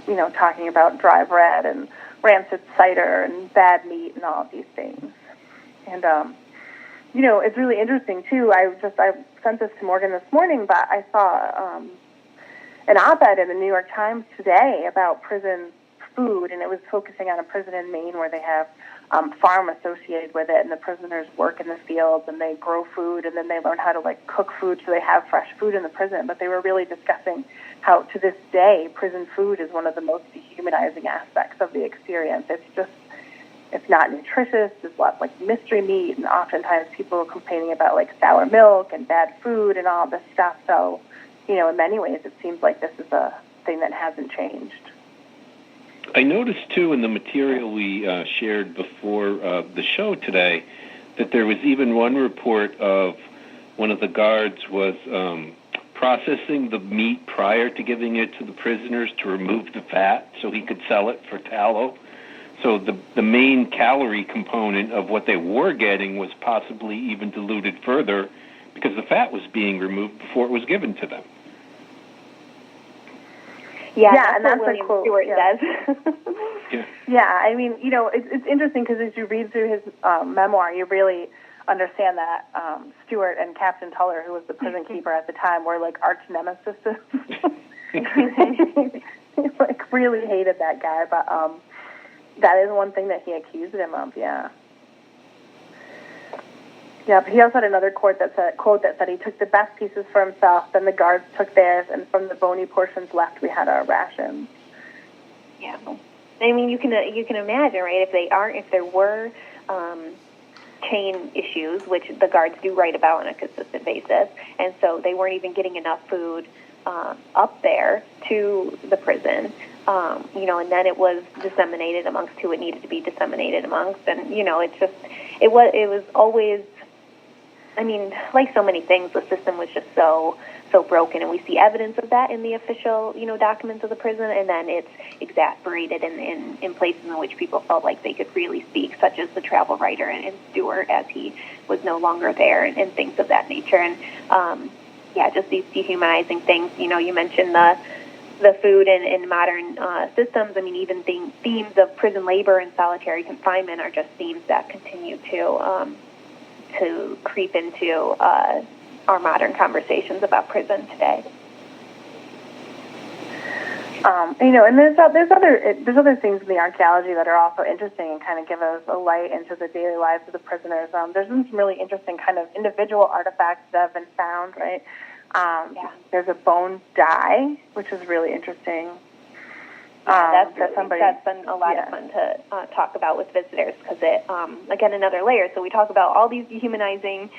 B: You know, talking about dry bread and rancid cider and bad meat and all of these things. And, you know, it's really interesting, too. I sent this to Morgan this morning, but I saw an op-ed in the New York Times today about prison food, and it was focusing on a prison in Maine where they have farm associated with it, and the prisoners work in the fields, and they grow food, and then they learn how to, like, cook food so they have fresh food in the prison. But they were really discussing how, to this day, prison food is one of the most dehumanizing aspects of the experience. It's not nutritious, there's lots like mystery meat, and oftentimes people are complaining about like sour milk and bad food and all this stuff. So, you know, in many ways it seems like this is a thing that hasn't changed.
D: I noticed, too, in the material we shared before the show today, that there was even one report of one of the guards was processing the meat prior to giving it to the prisoners to remove the fat so he could sell it for tallow. So the main calorie component of what they were getting was possibly even diluted further because the fat was being removed before it was given to them.
C: Yeah,
B: and that's
C: what William
B: cool,
C: Stewart says.
B: Yeah, I mean, you know, it's interesting because as you read through his memoir, you really understand that Stewart and Captain Tuller, who was the prison keeper at the time, were like arch nemesis. He like really hated that guy, but that is one thing that he accused him of. Yeah. Yeah, but he also had another quote that said he took the best pieces for himself, then the guards took theirs, and from the bony portions left, we had our rations.
C: Yeah, I mean, you can imagine, right? If there were chain issues, which the guards do write about on a consistent basis, and so they weren't even getting enough food up there to the prison. You know, and then it was disseminated amongst who it needed to be disseminated amongst, and you know, it was always. I mean, like so many things, the system was just so broken, and we see evidence of that in the official, you know, documents of the prison, and then it's exasperated in places in which people felt like they could really speak, such as the travel writer and Stewart, as he was no longer there, and things of that nature. And yeah, just these dehumanizing things. You know, you mentioned the food in modern systems. I mean, even themes of prison labor and solitary confinement are just themes that continue to creep into our modern conversations about prison today.
B: You know, and there's other things in the archaeology that are also interesting and kind of give us a light into the daily lives of the prisoners. There's been some really interesting kind of individual artifacts that have been found, right? There's a bone die, which is really interesting.
C: That's been a lot of fun to talk about with visitors because it, again, another layer. So we talk about all these dehumanizing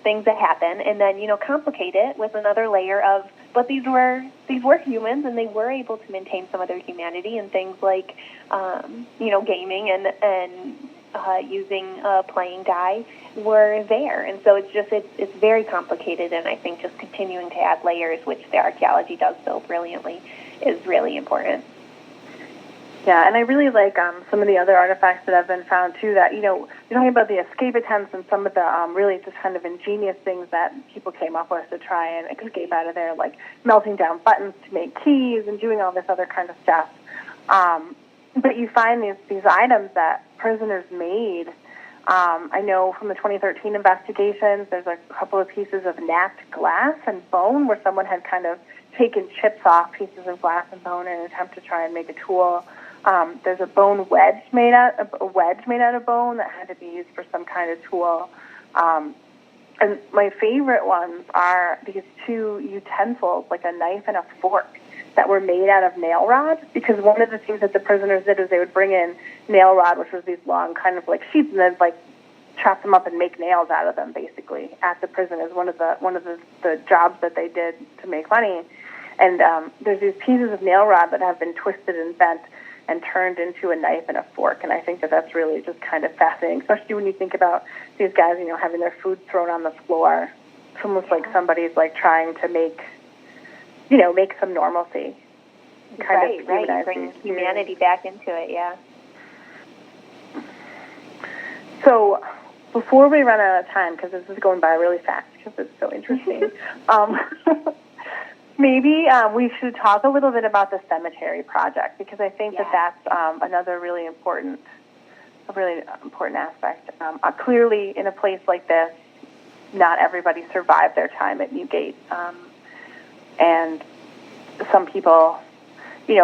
C: things that happen, and then, you know, complicate it with another layer of, but these were humans, and they were able to maintain some of their humanity and things like, you know, gaming and using playing die were there. And so it's very complicated, and I think just continuing to add layers, which the archaeology does so brilliantly, is really important.
B: Yeah, and I really like some of the other artifacts that have been found, too, that, you're talking about the escape attempts and some of the really just kind of ingenious things that people came up with to try and escape out of there, like melting down buttons to make keys and doing all this other kind of stuff. But you find these items that prisoners made. I know from the 2013 investigations, there's a couple of pieces of knacked glass and bone where someone had kind of taken chips off pieces of glass and bone in an attempt to try and make a tool. There's a wedge made out of bone that had to be used for some kind of tool. And my favorite ones are these two utensils, like a knife and a fork, that were made out of nail rod, because one of the things that the prisoners did is they would bring in nail rod, which was these long kind of like sheets, and then like chop them up and make nails out of them, basically, at the prison is one of the jobs that they did to make money. And there's these pieces of nail rod that have been twisted and bent and turned into a knife and a fork, and I think that that's really just kind of fascinating, especially when you think about these guys, having their food thrown on the floor. It's almost like somebody's like trying to make some normalcy.
C: Right. Bring humanity back into it, yeah.
B: So before we run out of time, because this is going by really fast because it's so interesting, maybe we should talk a little bit about the cemetery project, because I think that that's another really important aspect. Clearly, in a place like this, not everybody survived their time at Newgate, and some people,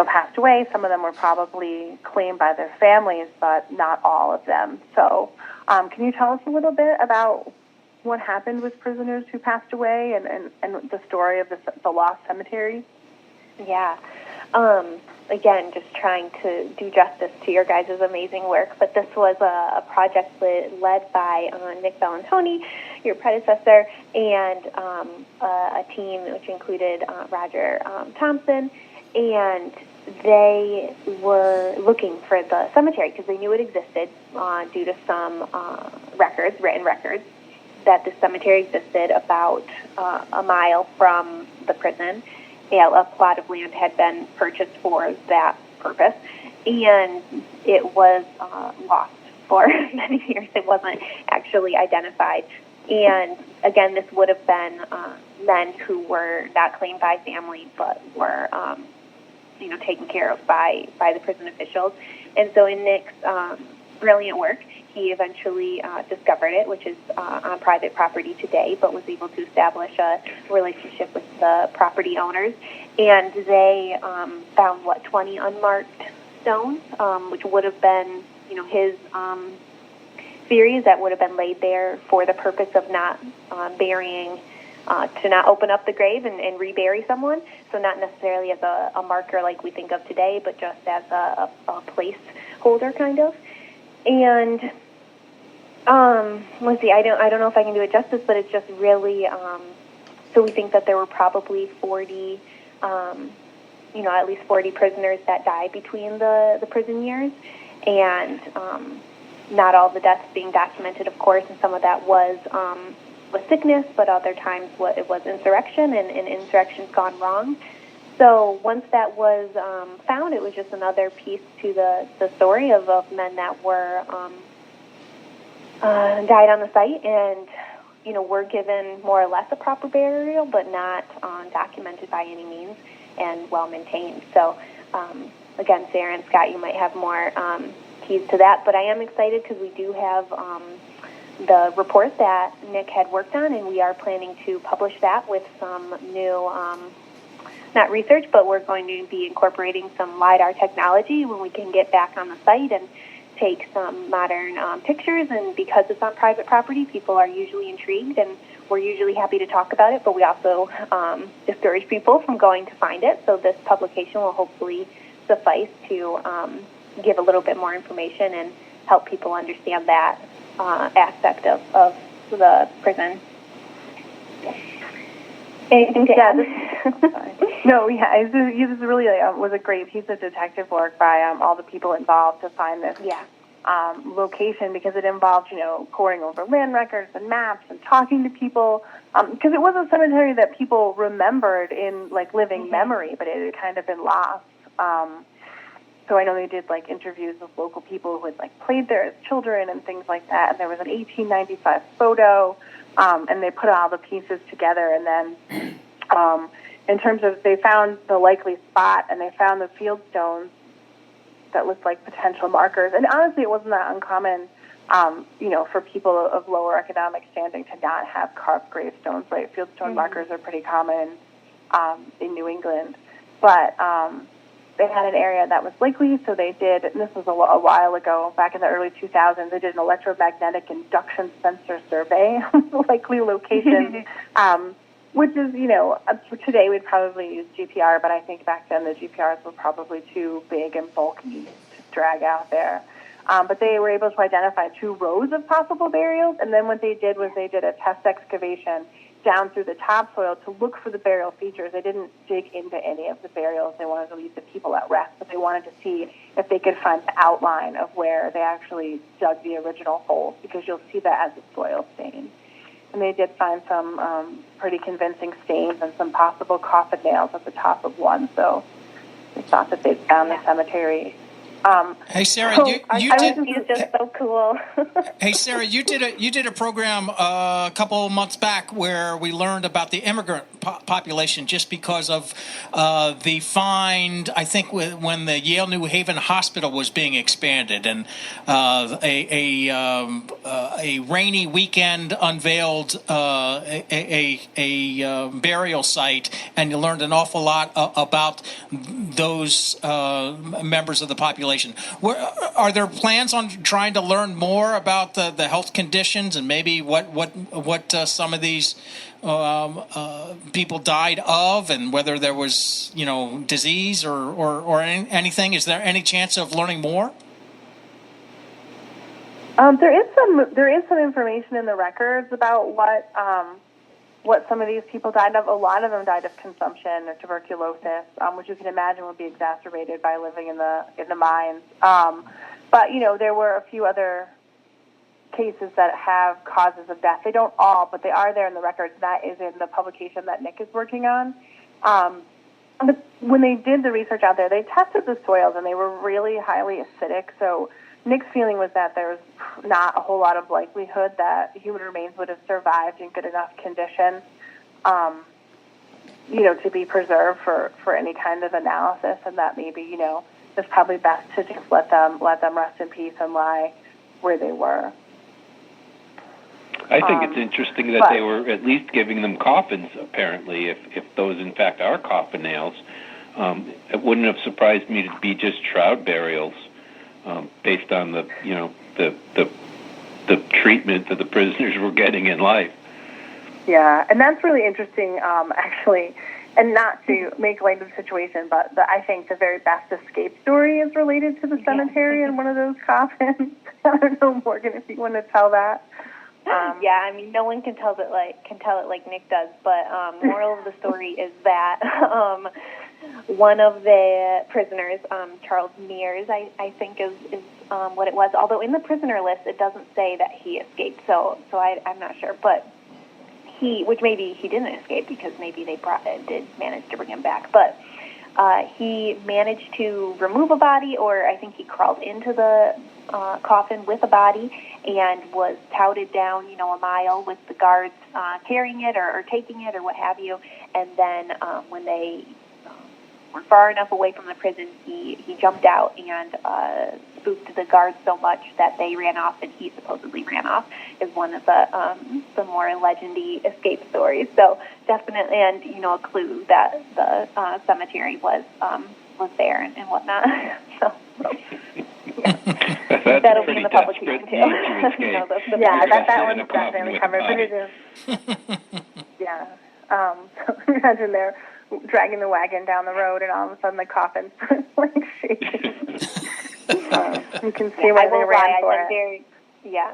B: passed away. Some of them were probably claimed by their families, but not all of them. So, can you tell us a little bit about what happened with prisoners who passed away and the story of the lost cemetery?
C: Yeah. Again, just trying to do justice to your guys' amazing work, but this was a project led by Nick Bellantoni, your predecessor, and a team which included Roger Thompson, and they were looking for the cemetery because they knew it existed due to some written records, that the cemetery existed about a mile from the prison. A plot of land had been purchased for that purpose, and it was lost for many years. It wasn't actually identified. And again, this would have been men who were not claimed by family, but were taken care of by the prison officials. And so in Nick's brilliant work, he eventually discovered it, which is on private property today, but was able to establish a relationship with the property owners. And they found, 20 unmarked stones, which would have been, his theories that would have been laid there for the purpose of not burying, to not open up the grave and rebury someone. So not necessarily as a marker like we think of today, but just as a placeholder kind of. And let's see, I don't know if I can do it justice, but it's just really, so we think that there were probably 40, at least 40 prisoners that died between the prison years, and not all the deaths being documented, of course, and some of that was sickness, but other times it was insurrection, and insurrection's gone wrong. So once that was found, it was just another piece to the story of men that were died on the site, and were given more or less a proper burial, but not documented by any means, and well maintained. So again, Sarah and Scott, you might have more keys to that, but I am excited because we do have the report that Nick had worked on, and we are planning to publish that with some new not research, but we're going to be incorporating some LiDAR technology when we can get back on the site and take some modern pictures. And because it's on private property, people are usually intrigued, and we're usually happy to talk about it, but we also discourage people from going to find it. So this publication will hopefully suffice to give a little bit more information and help people understand that aspect of the prison. Anything to add?
B: No, this really was a great piece of detective work by all the people involved to find this location because it involved, poring over land records and maps and talking to people. Because it was a cemetery that people remembered in living memory, but it had kind of been lost. So I know they did interviews with local people who had played there as children and things like that. And there was an 1895 photo, and they put all the pieces together. And then in terms of, they found the likely spot and they found the field stones that looked like potential markers. And honestly, it wasn't that uncommon, for people of lower economic standing to not have carved gravestones, right? Fieldstone markers are pretty common in New England. But they had an area that was likely, so they did, and this was a while ago, back in the early 2000s, they did an electromagnetic induction sensor survey of the likely location, which is, today we'd probably use GPR, but I think back then the GPRs were probably too big and bulky to drag out there. But they were able to identify 2 rows of possible burials, and then what they did was they did a test excavation down through the topsoil to look for the burial features. They didn't dig into any of the burials. They wanted to leave the people at rest, but they wanted to see if they could find the outline of where they actually dug the original holes, because you'll see that as a soil stain. And they did find some pretty convincing stains and some possible coffin nails at the top of one, so they thought that they'd found the cemetery.
A: Hey, Sarah,
C: It's just so cool.
A: Hey, Sarah, you did a program a couple of months back where we learned about the immigrant population just because of the find, I think, when the Yale New Haven Hospital was being expanded, and a rainy weekend unveiled a burial site, and you learned an awful lot about those members of the population. Are there plans on trying to learn more about the health conditions and maybe what some of these people died of, and whether there was disease or anything? Is there any chance of learning more?
B: There is some information in the records about what some of these people died of. A lot of them died of consumption or tuberculosis, which you can imagine would be exacerbated by living in the mines. But there were a few other cases that have causes of death. They don't all, but they are there in the records. That is in the publication that Nick is working on. But when they did the research out there, they tested the soils, and they were really highly acidic. So Nick's feeling was that there was not a whole lot of likelihood that human remains would have survived in good enough condition, to be preserved for any kind of analysis, and that maybe, it's probably best to just let them rest in peace and lie where they were.
D: I think it's interesting that they were at least giving them coffins, apparently, if those in fact are coffin nails. It wouldn't have surprised me to be just shroud burials. Based on the treatment that the prisoners were getting in life.
B: Yeah, and that's really interesting, actually, and not to make light of the situation, but I think the very best escape story is related to the cemetery in one of those coffins. I don't know, Morgan, if you want to tell that.
C: No one can tell it like Nick does, but moral of the story is that one of the prisoners, Charles Mears, I think is what it was. Although in the prisoner list it doesn't say that he escaped, so I'm not sure. But which maybe he didn't escape because maybe they did manage to bring him back. But he managed to remove a body, or I think he crawled into the coffin with a body and was touted down, a mile with the guards carrying it or taking it or what have you. And then when they were far enough away from the prison, he jumped out and spooked the guards so much that they ran off, and he supposedly ran off, is one of the more legendy escape stories. So definitely, and a clue that the cemetery was there and whatnot. So
D: yeah.
C: That'll be in the publication too.
B: That one's definitely covered. But it is. Yeah. So imagine they're dragging the wagon down the road, and all of a sudden the coffin starts shaking. You can see why they ran for it.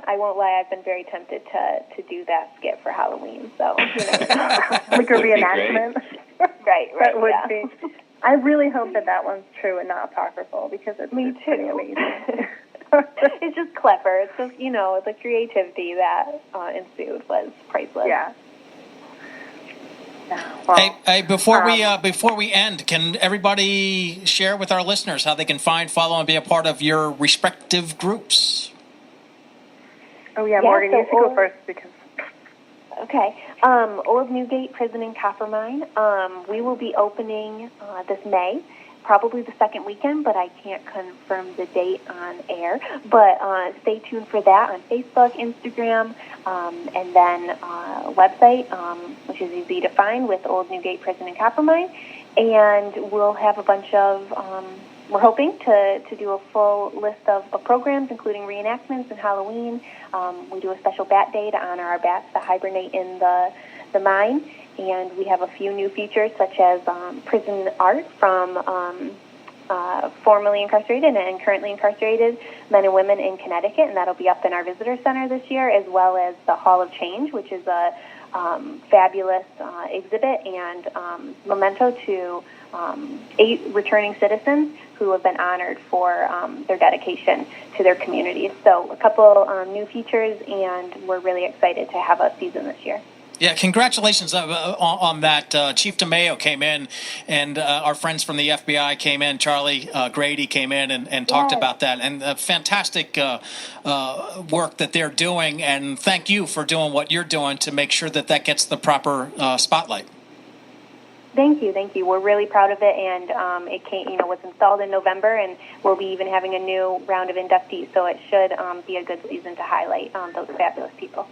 C: I won't lie. I've been very tempted to do that skit for Halloween. So
B: like a reenactment.
C: Right.
B: That would be. I really hope that one's true and not apocryphal, because it's pretty amazing.
C: It's just clever. It's just, the creativity that ensued was priceless.
B: Yeah. Well,
A: Hey, before we end, can everybody share with our listeners how they can find, follow, and be a part of your respective groups?
B: oh yeah,
C: Yeah,
B: Morgan,
C: so
B: you should go first because.
C: Okay. Old Newgate Prison and Coppermine. We will be opening this May, probably the second weekend, but I can't confirm the date on air. But stay tuned for that on Facebook, Instagram, and then website, which is easy to find with Old Newgate Prison and Coppermine. And we'll have a bunch of, we're hoping to do a full list of programs, including reenactments and Halloween. We do a special bat day to honor our bats that hibernate in the mine. And we have a few new features, such as prison art from formerly incarcerated and currently incarcerated men and women in Connecticut, and that'll be up in our visitor center this year, as well as the Hall of Change, which is a fabulous exhibit and memento to 8 returning citizens who have been honored for their dedication to their communities. So a couple new features, and we're really excited to have a season this year.
A: Yeah, congratulations on that. Chief DeMayo came in, and our friends from the FBI came in. Charlie Grady came in and talked about that. And fantastic work that they're doing. And thank you for doing what you're doing to make sure that gets the proper spotlight.
C: Thank you. We're really proud of it, and it was installed in November, and we'll be even having a new round of inductees. So it should be a good season to highlight those fabulous people.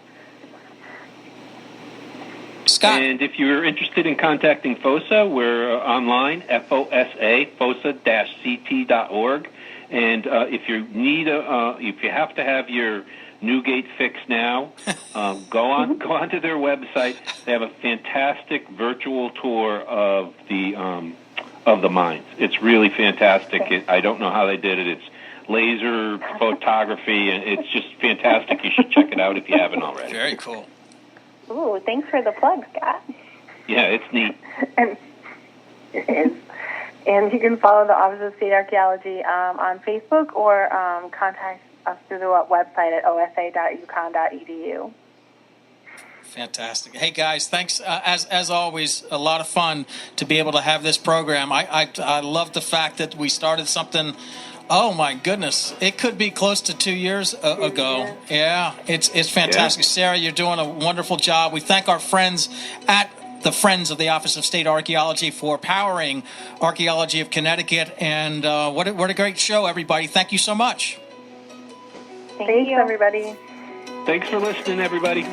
A: Scott.
D: And if you're interested in contacting FOSA, we're online, FOSA, fosa-ct.org. And if you have to have your Newgate fix now, go onto their website. They have a fantastic virtual tour of the mines. It's really fantastic. I don't know how they did it. It's laser photography, and it's just fantastic. You should check it out if you haven't already.
A: Very cool.
C: Ooh, thanks for the plug, Scott.
D: Yeah, it's neat.
B: And it is. And you can follow the Office of State Archaeology on Facebook or contact us through the website at osa.uconn.edu.
A: Fantastic. Hey, guys, thanks. As always, a lot of fun to be able to have this program. I love the fact that we started something. Oh my goodness! It could be close to 2 years ago. Yeah, it's fantastic. Yeah. Sarah, you're doing a wonderful job. We thank our friends at the Friends of the Office of State Archaeology for powering Archaeology of Connecticut. And what a great show, everybody! Thank you so much.
B: Thanks, everybody.
D: Thanks for listening, everybody.